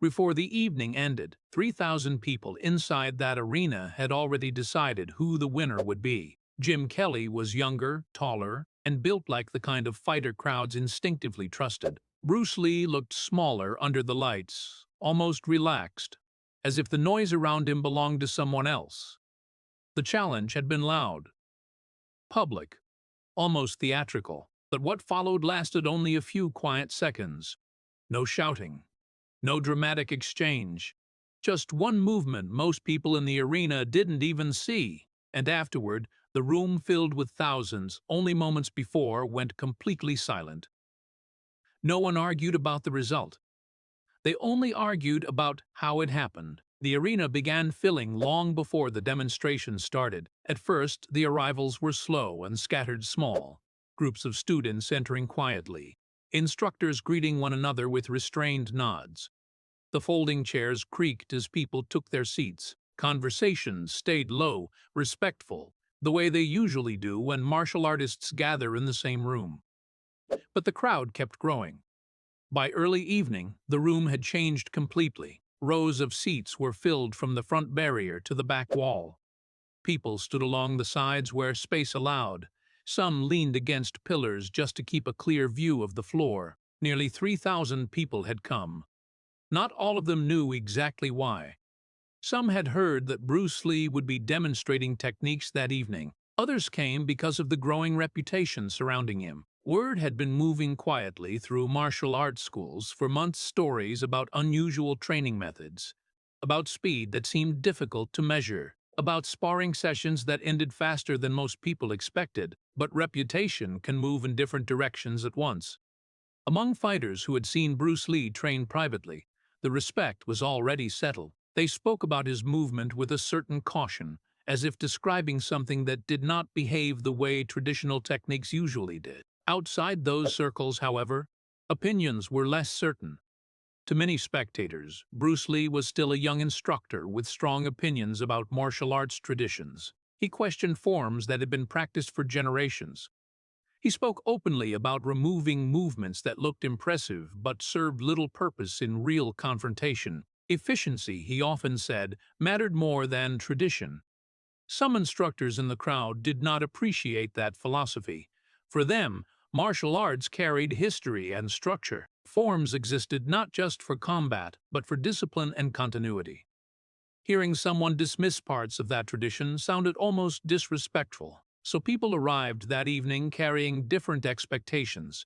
Before the evening ended, 3,000 people inside that arena had already decided who the winner would be. Jim Kelly was younger, taller, and built like the kind of fighter crowds instinctively trusted. Bruce Lee looked smaller under the lights, almost relaxed, as if the noise around him belonged to someone else. The challenge had been loud, public, almost theatrical, but what followed lasted only a few quiet seconds. No shouting, no dramatic exchange, just one movement most people in the arena didn't even see, and afterward, the room filled with thousands only moments before went completely silent. No one argued about the result. They only argued about how it happened. The arena began filling long before the demonstration started. At first, the arrivals were slow and scattered small, groups of students entering quietly, instructors greeting one another with restrained nods. The folding chairs creaked as people took their seats. Conversations stayed low, respectful, the way they usually do when martial artists gather in the same room. But the crowd kept growing. By early evening, the room had changed completely. Rows of seats were filled from the front barrier to the back wall. People stood along the sides where space allowed. Some leaned against pillars just to keep a clear view of the floor. Nearly 3,000 people had come. Not all of them knew exactly why. Some had heard that Bruce Lee would be demonstrating techniques that evening. Others came because of the growing reputation surrounding him. Word had been moving quietly through martial arts schools for months, stories about unusual training methods, about speed that seemed difficult to measure, about sparring sessions that ended faster than most people expected. But reputation can move in different directions at once. Among fighters who had seen Bruce Lee train privately, the respect was already settled. They spoke about his movement with a certain caution, as if describing something that did not behave the way traditional techniques usually did. Outside those circles, however, opinions were less certain. To many spectators, Bruce Lee was still a young instructor with strong opinions about martial arts traditions. He questioned forms that had been practiced for generations. He spoke openly about removing movements that looked impressive but served little purpose in real confrontation. Efficiency, he often said, mattered more than tradition. Some instructors in the crowd did not appreciate that philosophy. For them, martial arts carried history and structure. Forms existed not just for combat, but for discipline and continuity. Hearing someone dismiss parts of that tradition sounded almost disrespectful. So people arrived that evening carrying different expectations.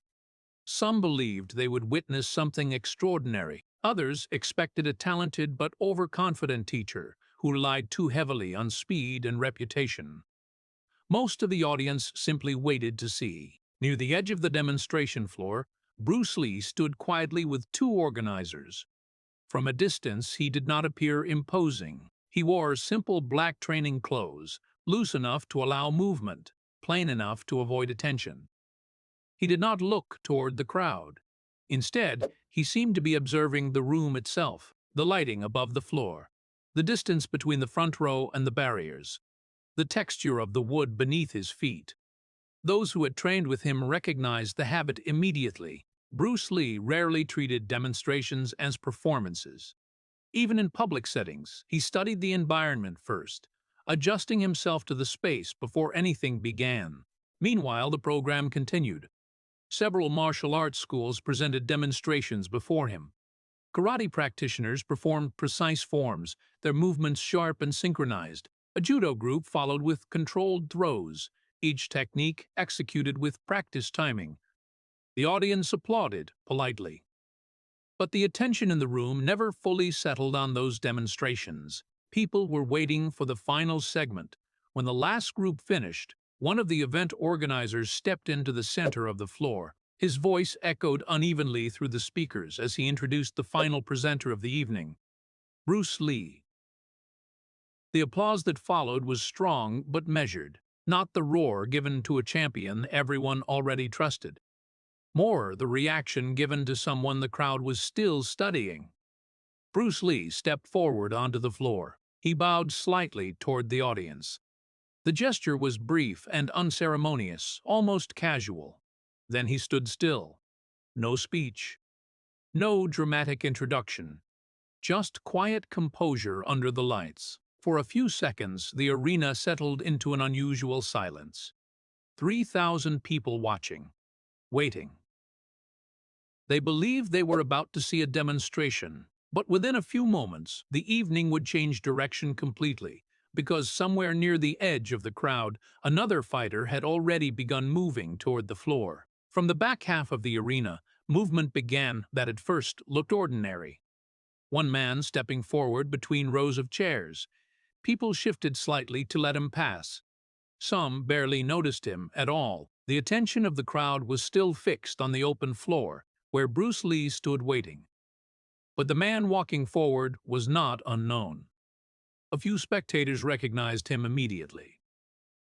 Some believed they would witness something extraordinary. Others expected a talented but overconfident teacher who relied too heavily on speed and reputation. Most of the audience simply waited to see. Near the edge of the demonstration floor, Bruce Lee stood quietly with two organizers. From a distance, he did not appear imposing. He wore simple black training clothes, loose enough to allow movement, plain enough to avoid attention. He did not look toward the crowd. Instead, he seemed to be observing the room itself, the lighting above the floor, the distance between the front row and the barriers, the texture of the wood beneath his feet. Those who had trained with him recognized the habit immediately. Bruce Lee rarely treated demonstrations as performances. Even in public settings, he studied the environment first, adjusting himself to the space before anything began. Meanwhile, the program continued. Several martial arts schools presented demonstrations before him. Karate practitioners performed precise forms, their movements sharp and synchronized. A judo group followed with controlled throws, each technique executed with practiced timing. The audience applauded politely. But the attention in the room never fully settled on those demonstrations. People were waiting for the final segment. When the last group finished, one of the event organizers stepped into the center of the floor. His voice echoed unevenly through the speakers as he introduced the final presenter of the evening, Bruce Lee. The applause that followed was strong but measured, not the roar given to a champion everyone already trusted. More the reaction given to someone the crowd was still studying. Bruce Lee stepped forward onto the floor. He bowed slightly toward the audience. The gesture was brief and unceremonious, almost casual. Then he stood still. No speech. No dramatic introduction. Just quiet composure under the lights. For a few seconds, the arena settled into an unusual silence. 3,000 people watching, waiting. They believed they were about to see a demonstration, but within a few moments, the evening would change direction completely, because somewhere near the edge of the crowd, another fighter had already begun moving toward the floor. From the back half of the arena, movement began that at first looked ordinary. One man stepping forward between rows of chairs. People shifted slightly to let him pass. Some barely noticed him at all. The attention of the crowd was still fixed on the open floor, where Bruce Lee stood waiting. But the man walking forward was not unknown. A few spectators recognized him immediately.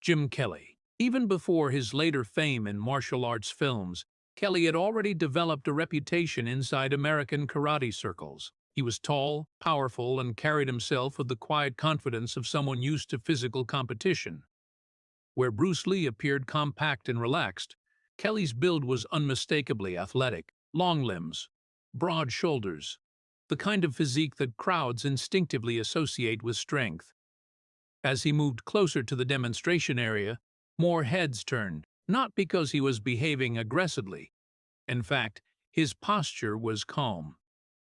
Jim Kelly. Even before his later fame in martial arts films, Kelly had already developed a reputation inside American karate circles. He was tall, powerful, and carried himself with the quiet confidence of someone used to physical competition. Where Bruce Lee appeared compact and relaxed, Kelly's build was unmistakably athletic. Long limbs, broad shoulders, the kind of physique that crowds instinctively associate with strength. As he moved closer to the demonstration area, more heads turned, not because he was behaving aggressively. In fact, his posture was calm.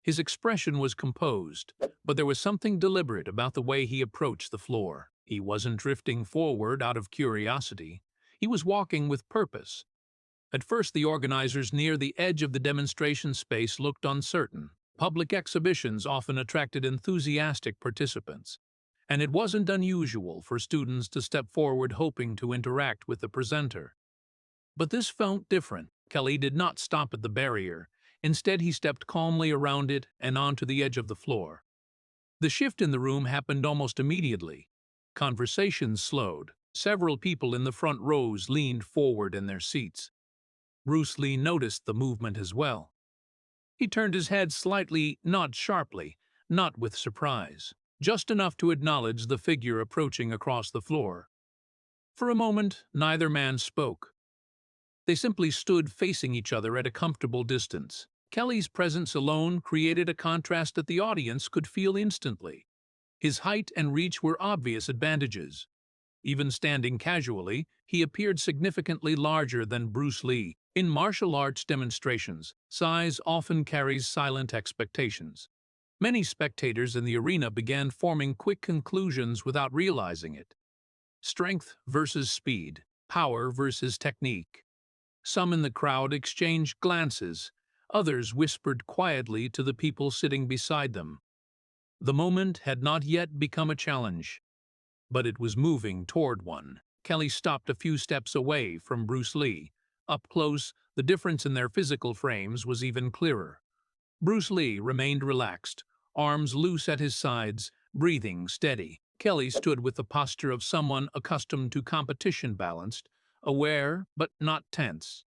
His expression was composed, but there was something deliberate about the way he approached the floor. He wasn't drifting forward out of curiosity. He was walking with purpose. At first, the organizers near the edge of the demonstration space looked uncertain. Public exhibitions often attracted enthusiastic participants, and it wasn't unusual for students to step forward hoping to interact with the presenter. But this felt different. Kelly did not stop at the barrier. Instead, he stepped calmly around it and onto the edge of the floor. The shift in the room happened almost immediately. Conversations slowed. Several people in the front rows leaned forward in their seats. Bruce Lee noticed the movement as well. He turned his head slightly, not sharply, not with surprise, just enough to acknowledge the figure approaching across the floor. For a moment, neither man spoke. They simply stood facing each other at a comfortable distance. Kelly's presence alone created a contrast that the audience could feel instantly. His height and reach were obvious advantages. Even standing casually, he appeared significantly larger than Bruce Lee. In martial arts demonstrations, size often carries silent expectations. Many spectators in the arena began forming quick conclusions without realizing it. Strength versus speed, power versus technique. Some in the crowd exchanged glances, others whispered quietly to the people sitting beside them. The moment had not yet become a challenge, but it was moving toward one. Kelly stopped a few steps away from Bruce Lee. Up close, the difference in their physical frames was even clearer. Bruce Lee remained relaxed, arms loose at his sides, breathing steady. Kelly stood with the posture of someone accustomed to competition, balanced, aware but not tense.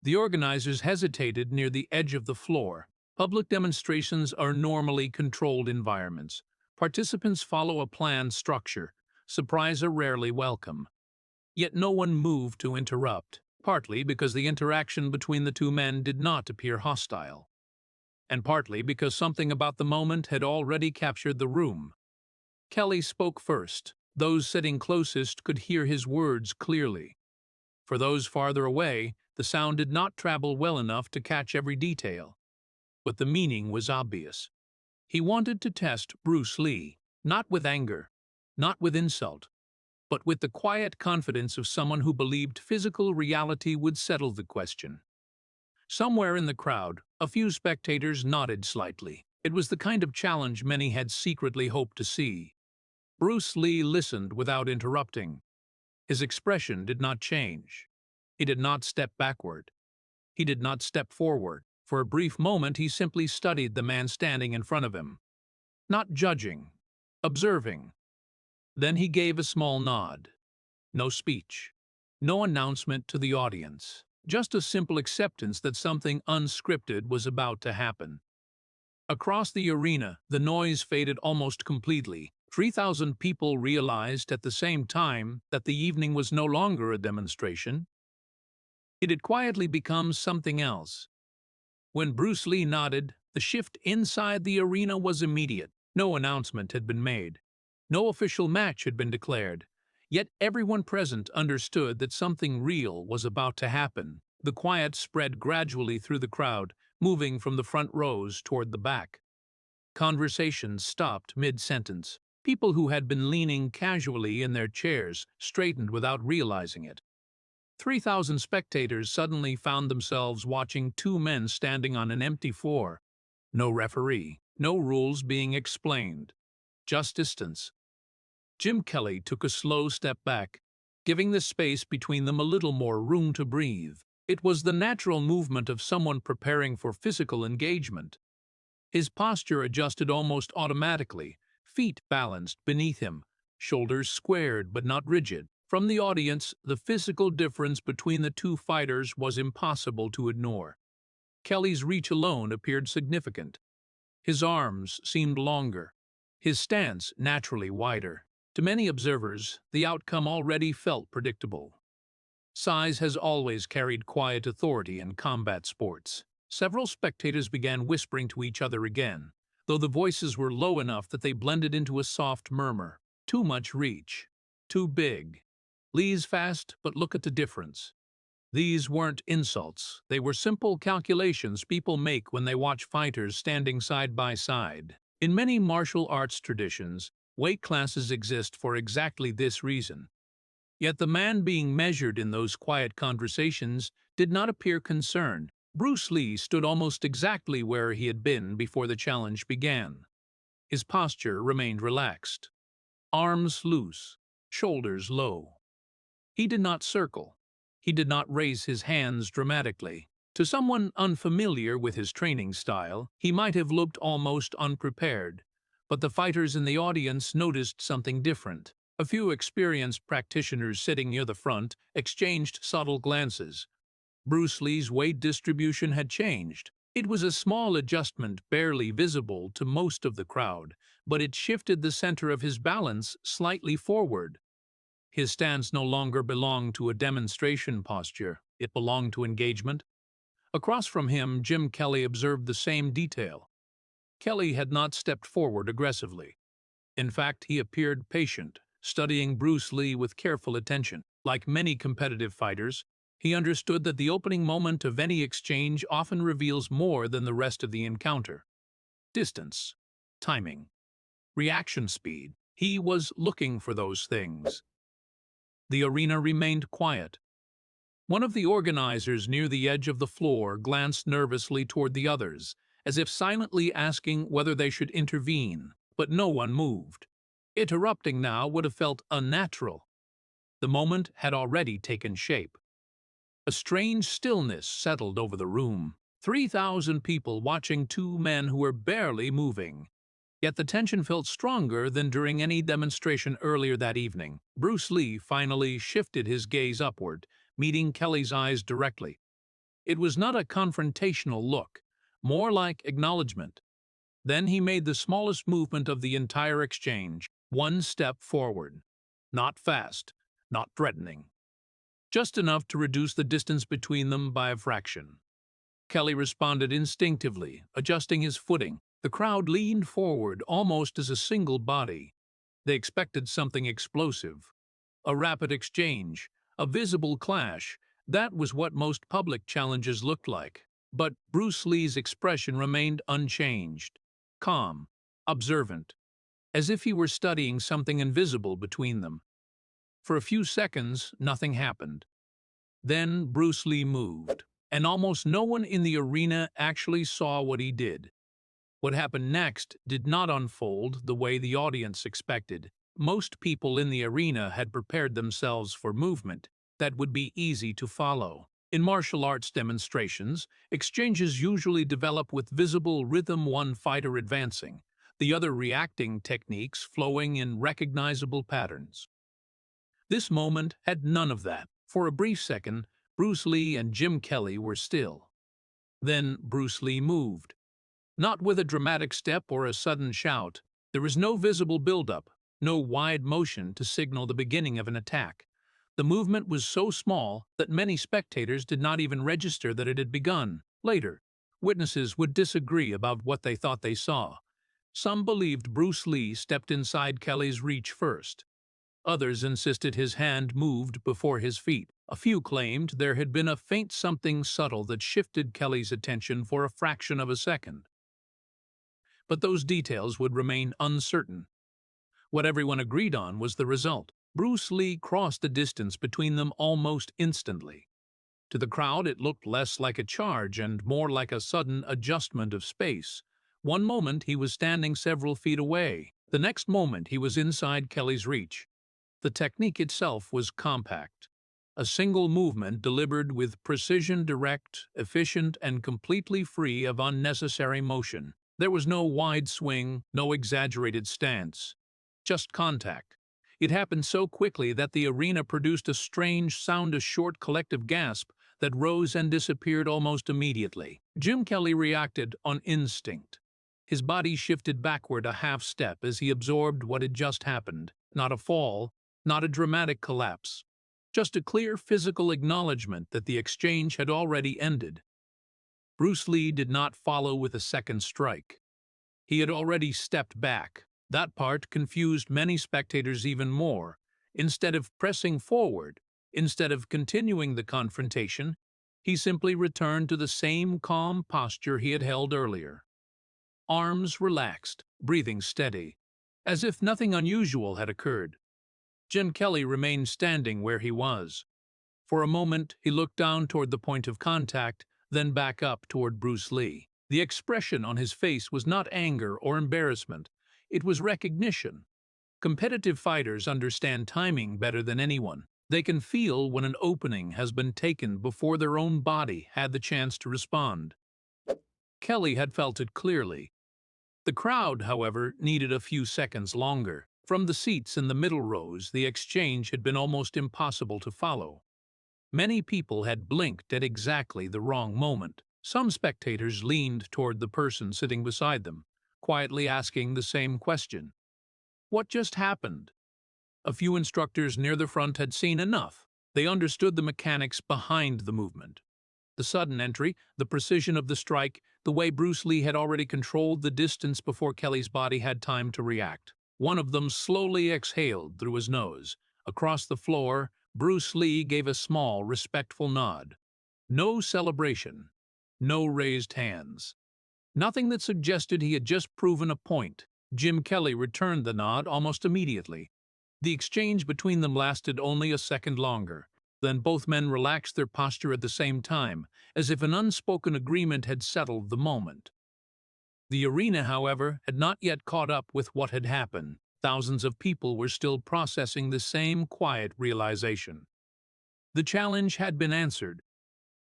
The organizers hesitated near the edge of the floor. Public demonstrations are normally controlled environments. Participants follow a planned structure. Surprise are rarely welcome. Yet no one moved to interrupt, partly because the interaction between the two men did not appear hostile, and partly because something about the moment had already captured the room. Kelly spoke first. Those sitting closest could hear his words clearly. For those farther away, the sound did not travel well enough to catch every detail. But the meaning was obvious. He wanted to test Bruce Lee, not with anger, not with insult, but with the quiet confidence of someone who believed physical reality would settle the question. Somewhere in the crowd, a few spectators nodded slightly. It was the kind of challenge many had secretly hoped to see. Bruce Lee listened without interrupting. His expression did not change. He did not step backward. He did not step forward. For a brief moment, he simply studied the man standing in front of him. Not judging, observing. Then he gave a small nod. No speech. No announcement to the audience. Just a simple acceptance that something unscripted was about to happen. Across the arena, the noise faded almost completely. 3,000 people realized at the same time that the evening was no longer a demonstration. It had quietly become something else. When Bruce Lee nodded, The shift inside the arena was immediate. No announcement had been made. No official match had been declared. Yet everyone present understood that something real was about to happen. The quiet spread gradually through the crowd, moving from the front rows toward the back. Conversations stopped mid-sentence. People who had been leaning casually in their chairs straightened without realizing it. 3,000 spectators suddenly found themselves watching two men standing on an empty floor. No referee, no rules being explained. Just distance. Jim Kelly took a slow step back, giving the space between them a little more room to breathe. It was the natural movement of someone preparing for physical engagement. His posture adjusted almost automatically, feet balanced beneath him, shoulders squared but not rigid. From the audience, the physical difference between the two fighters was impossible to ignore. Kelly's reach alone appeared significant. His arms seemed longer, his stance naturally wider. To many observers, the outcome already felt predictable. Size has always carried quiet authority in combat sports. Several spectators began whispering to each other again, though the voices were low enough that they blended into a soft murmur. Too much reach. Too big. Lee's fast, but look at the difference. These weren't insults. They were simple calculations people make when they watch fighters standing side by side. In many martial arts traditions, weight classes exist for exactly this reason. Yet the man being measured in those quiet conversations did not appear concerned. Bruce Lee stood almost exactly where he had been before the challenge began. His posture remained relaxed. Arms loose, shoulders low. He did not circle. He did not raise his hands dramatically. To someone unfamiliar with his training style, he might have looked almost unprepared. But the fighters in the audience noticed something different. A few experienced practitioners sitting near the front exchanged subtle glances. Bruce Lee's weight distribution had changed. It was a small adjustment barely visible to most of the crowd, but it shifted the center of his balance slightly forward. His stance no longer belonged to a demonstration posture. It belonged to engagement. Across from him, Jim Kelly observed the same detail. Kelly had not stepped forward aggressively. In fact, he appeared patient, studying Bruce Lee with careful attention. Like many competitive fighters, he understood that the opening moment of any exchange often reveals more than the rest of the encounter. Distance, timing, reaction speed. He was looking for those things. The arena remained quiet. One of the organizers near the edge of the floor glanced nervously toward the others, as if silently asking whether they should intervene, but no one moved. Interrupting now would have felt unnatural. The moment had already taken shape. A strange stillness settled over the room. 3,000 people watching two men who were barely moving. Yet the tension felt stronger than during any demonstration earlier that evening. Bruce Lee finally shifted his gaze upward, meeting Kelly's eyes directly. It was not a confrontational look, more like acknowledgement. Then he made the smallest movement of the entire exchange, one step forward. Not fast, not threatening. Just enough to reduce the distance between them by a fraction. Kelly responded instinctively, adjusting his footing. The crowd leaned forward almost as a single body. They expected something explosive. A rapid exchange, a visible clash. That was what most public challenges looked like. But Bruce Lee's expression remained unchanged, calm, observant, as if he were studying something invisible between them. For a few seconds, nothing happened. Then Bruce Lee moved, and almost no one in the arena actually saw what he did. What happened next did not unfold the way the audience expected. Most people in the arena had prepared themselves for movement that would be easy to follow. In martial arts demonstrations, exchanges usually develop with visible rhythm, one fighter advancing, the other reacting, techniques flowing in recognizable patterns. This moment had none of that. For a brief second, Bruce Lee and Jim Kelly were still. Then Bruce Lee moved. Not with a dramatic step or a sudden shout. There was no visible buildup, no wide motion to signal the beginning of an attack. The movement was so small that many spectators did not even register that it had begun. Later, Witnesses would disagree about what they thought they saw. Some believed Bruce Lee stepped inside Kelly's reach first. Others insisted his hand moved before his feet. A few claimed there had been a faint something subtle that shifted Kelly's attention for a fraction of a second. But those details would remain uncertain. What everyone agreed on was the result. Bruce Lee crossed the distance between them almost instantly. To the crowd, it looked less like a charge and more like a sudden adjustment of space. One moment, he was standing several feet away. The next moment, he was inside Kelly's reach. The technique itself was compact. A single movement delivered with precision, direct, efficient, and completely free of unnecessary motion. There was no wide swing, no exaggerated stance. Just contact. It happened so quickly that the arena produced a strange sound, a short collective gasp that rose and disappeared almost immediately. Jim Kelly reacted on instinct. His body shifted backward a half step as he absorbed what had just happened. Not a fall, not a dramatic collapse. Just a clear physical acknowledgement that the exchange had already ended. Bruce Lee did not follow with a second strike. He had already stepped back. That part confused many spectators even more. Instead of pressing forward, instead of continuing the confrontation, he simply returned to the same calm posture he had held earlier. Arms relaxed, breathing steady, as if nothing unusual had occurred. Jim Kelly remained standing where he was. For a moment, he looked down toward the point of contact, then back up toward Bruce Lee. The expression on his face was not anger or embarrassment. It was recognition. Competitive fighters understand timing better than anyone. They can feel when an opening has been taken before their own body had the chance to respond. Kelly had felt it clearly. The crowd, however, needed a few seconds longer. From the seats in the middle rows, the exchange had been almost impossible to follow. Many people had blinked at exactly the wrong moment. Some spectators leaned toward the person sitting beside them, quietly asking the same question. What just happened? A few instructors near the front had seen enough. They understood the mechanics behind the movement. The sudden entry, the precision of the strike, the way Bruce Lee had already controlled the distance before Kelly's body had time to react. One of them slowly exhaled through his nose. Across the floor, Bruce Lee gave a small, respectful nod. No celebration. No raised hands. Nothing that suggested he had just proven a point. Jim Kelly returned the nod almost immediately. The exchange between them lasted only a second longer. Then both men relaxed their posture at the same time, as if an unspoken agreement had settled the moment. The arena, however, had not yet caught up with what had happened. Thousands of people were still processing the same quiet realization. The challenge had been answered,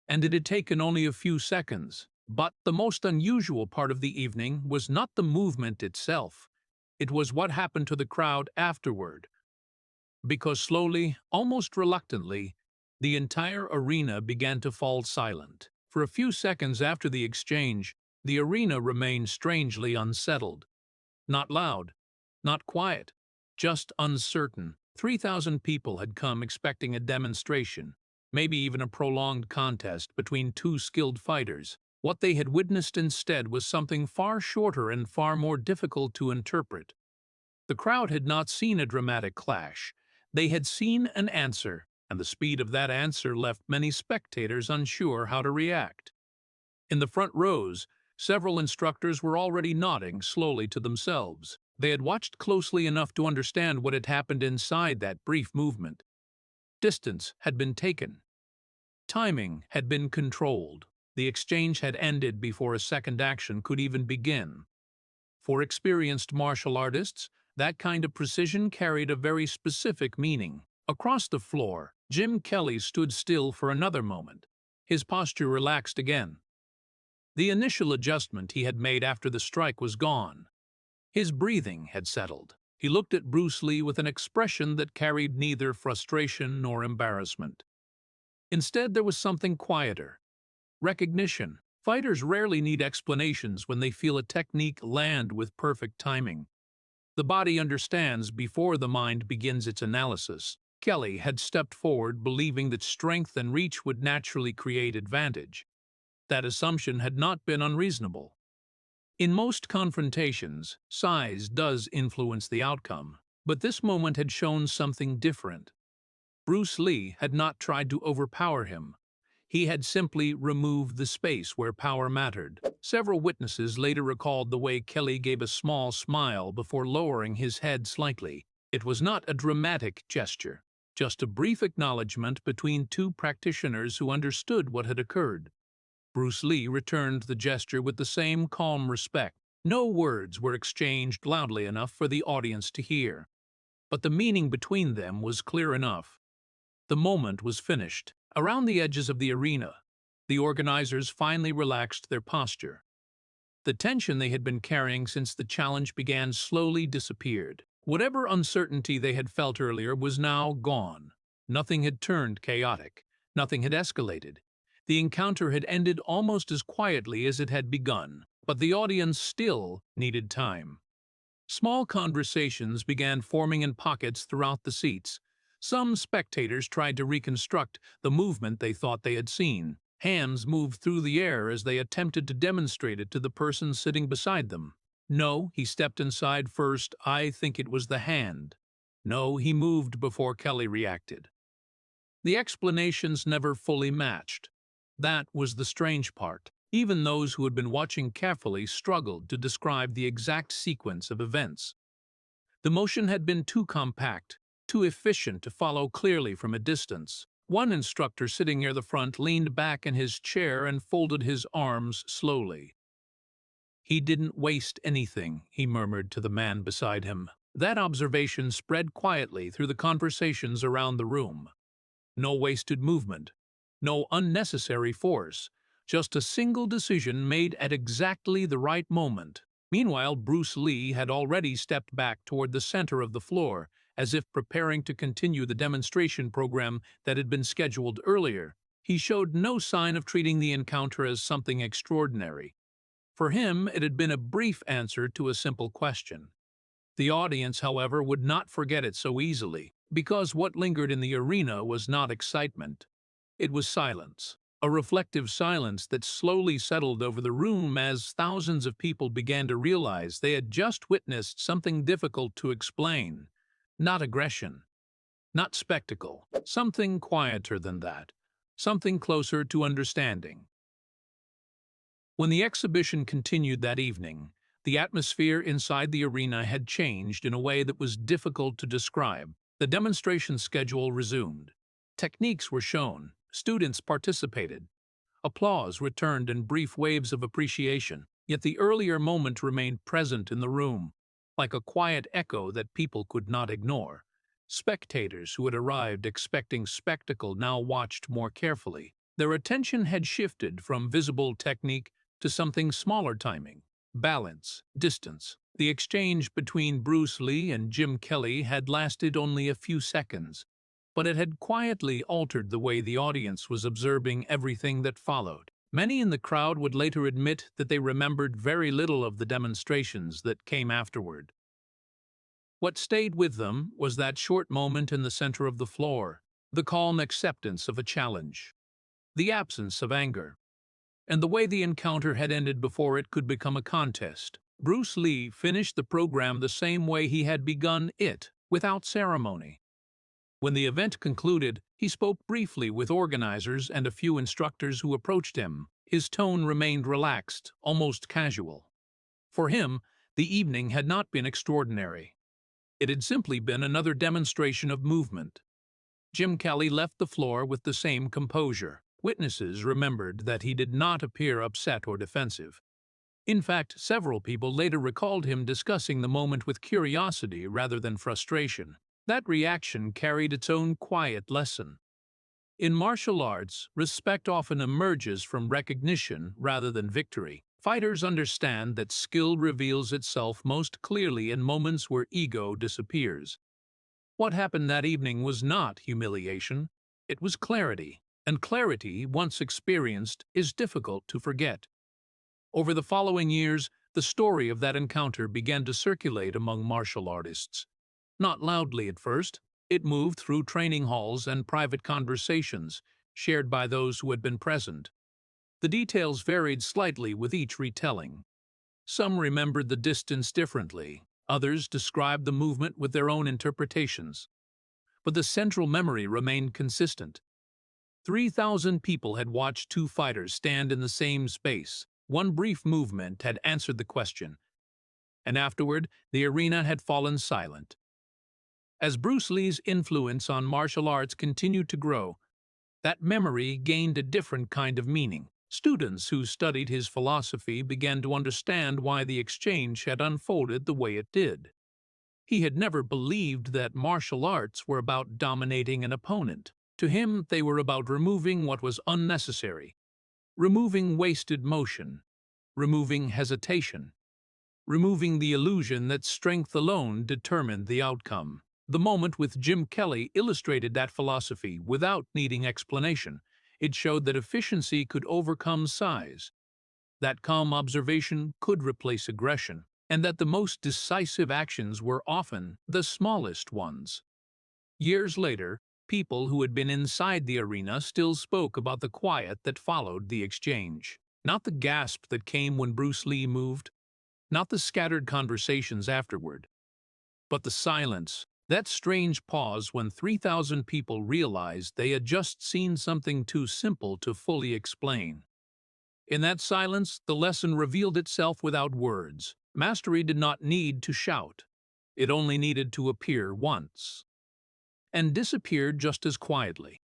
and it had taken only a few seconds. But the most unusual part of the evening was not the movement itself. It was what happened to the crowd afterward. Because slowly, almost reluctantly, the entire arena began to fall silent. For a few seconds after the exchange, the arena remained strangely unsettled. Not loud, not quiet, just uncertain. 3,000 people had come expecting a demonstration, maybe even a prolonged contest between two skilled fighters. What they had witnessed instead was something far shorter and far more difficult to interpret. The crowd had not seen a dramatic clash. They had seen an answer, and the speed of that answer left many spectators unsure how to react. In the front rows, several instructors were already nodding slowly to themselves. They had watched closely enough to understand what had happened inside that brief movement. Distance had been taken. Timing had been controlled. The exchange had ended before a second action could even begin. For experienced martial artists, that kind of precision carried a very specific meaning. Across the floor, Jim Kelly stood still for another moment. His posture relaxed again. The initial adjustment he had made after the strike was gone. His breathing had settled. He looked at Bruce Lee with an expression that carried neither frustration nor embarrassment. Instead, there was something quieter. Recognition. Fighters rarely need explanations when they feel a technique land with perfect timing. The body understands before the mind begins its analysis. Kelly had stepped forward believing that strength and reach would naturally create advantage. That assumption had not been unreasonable. In most confrontations, size does influence the outcome, but this moment had shown something different. Bruce Lee had not tried to overpower him. He had simply removed the space where power mattered. Several witnesses later recalled the way Kelly gave a small smile before lowering his head slightly. It was not a dramatic gesture, just a brief acknowledgement between two practitioners who understood what had occurred. Bruce Lee returned the gesture with the same calm respect. No words were exchanged loudly enough for the audience to hear, but the meaning between them was clear enough. The moment was finished. Around the edges of the arena, the organizers finally relaxed their posture. The tension they had been carrying since the challenge began slowly disappeared. Whatever uncertainty they had felt earlier was now gone. Nothing had turned chaotic. Nothing had escalated. The encounter had ended almost as quietly as it had begun, but the audience still needed time. Small conversations began forming in pockets throughout the seats. Some spectators tried to reconstruct the movement they thought they had seen. Hands moved through the air as they attempted to demonstrate it to the person sitting beside them. No, he stepped inside first. I think it was the hand. No, he moved before Kelly reacted. The explanations never fully matched. That was the strange part. Even those who had been watching carefully struggled to describe the exact sequence of events. The motion had been too compact, too efficient to follow clearly from a distance. One instructor sitting near the front leaned back in his chair and folded his arms slowly. "He didn't waste anything," he murmured to the man beside him. That observation spread quietly through the conversations around the room. No wasted movement, no unnecessary force, just a single decision made at exactly the right moment. Meanwhile, Bruce Lee had already stepped back toward the center of the floor, as if preparing to continue the demonstration program that had been scheduled earlier. He showed no sign of treating the encounter as something extraordinary. For him, it had been a brief answer to a simple question. The audience, however, would not forget it so easily, because what lingered in the arena was not excitement. It was silence, a reflective silence that slowly settled over the room as thousands of people began to realize they had just witnessed something difficult to explain. Not aggression, not spectacle, something quieter than that, something closer to understanding. When the exhibition continued that evening, the atmosphere inside the arena had changed in a way that was difficult to describe. The demonstration schedule resumed. Techniques were shown, students participated. Applause returned in brief waves of appreciation, yet the earlier moment remained present in the room, like a quiet echo that people could not ignore. Spectators who had arrived expecting spectacle now watched more carefully. Their attention had shifted from visible technique to something smaller: timing, balance, distance. The exchange between Bruce Lee and Jim Kelly had lasted only a few seconds, but it had quietly altered the way the audience was observing everything that followed. Many in the crowd would later admit that they remembered very little of the demonstrations that came afterward. What stayed with them was that short moment in the center of the floor, the calm acceptance of a challenge, the absence of anger, and the way the encounter had ended before it could become a contest. Bruce Lee finished the program the same way he had begun it, without ceremony. When the event concluded, he spoke briefly with organizers and a few instructors who approached him. His tone remained relaxed, almost casual. For him, the evening had not been extraordinary. It had simply been another demonstration of movement. Jim Kelly left the floor with the same composure. Witnesses remembered that he did not appear upset or defensive. In fact, several people later recalled him discussing the moment with curiosity rather than frustration. That reaction carried its own quiet lesson. In martial arts, respect often emerges from recognition rather than victory. Fighters understand that skill reveals itself most clearly in moments where ego disappears. What happened that evening was not humiliation, it was clarity, and clarity, once experienced, is difficult to forget. Over the following years, the story of that encounter began to circulate among martial artists. Not loudly at first, it moved through training halls and private conversations, shared by those who had been present. The details varied slightly with each retelling. Some remembered the distance differently, others described the movement with their own interpretations. But the central memory remained consistent. 3,000 people had watched two fighters stand in the same space. One brief movement had answered the question, and afterward the arena had fallen silent. As Bruce Lee's influence on martial arts continued to grow, that memory gained a different kind of meaning. Students who studied his philosophy began to understand why the exchange had unfolded the way it did. He had never believed that martial arts were about dominating an opponent. To him, they were about removing what was unnecessary, removing wasted motion, removing hesitation, removing the illusion that strength alone determined the outcome. The moment with Jim Kelly illustrated that philosophy without needing explanation. It showed that efficiency could overcome size, that calm observation could replace aggression, and that the most decisive actions were often the smallest ones. Years later, people who had been inside the arena still spoke about the quiet that followed the exchange. Not the gasp that came when Bruce Lee moved, not the scattered conversations afterward, but the silence, that strange pause when 3,000 people realized they had just seen something too simple to fully explain. In that silence, the lesson revealed itself without words. Mastery did not need to shout. It only needed to appear once, and disappeared just as quietly.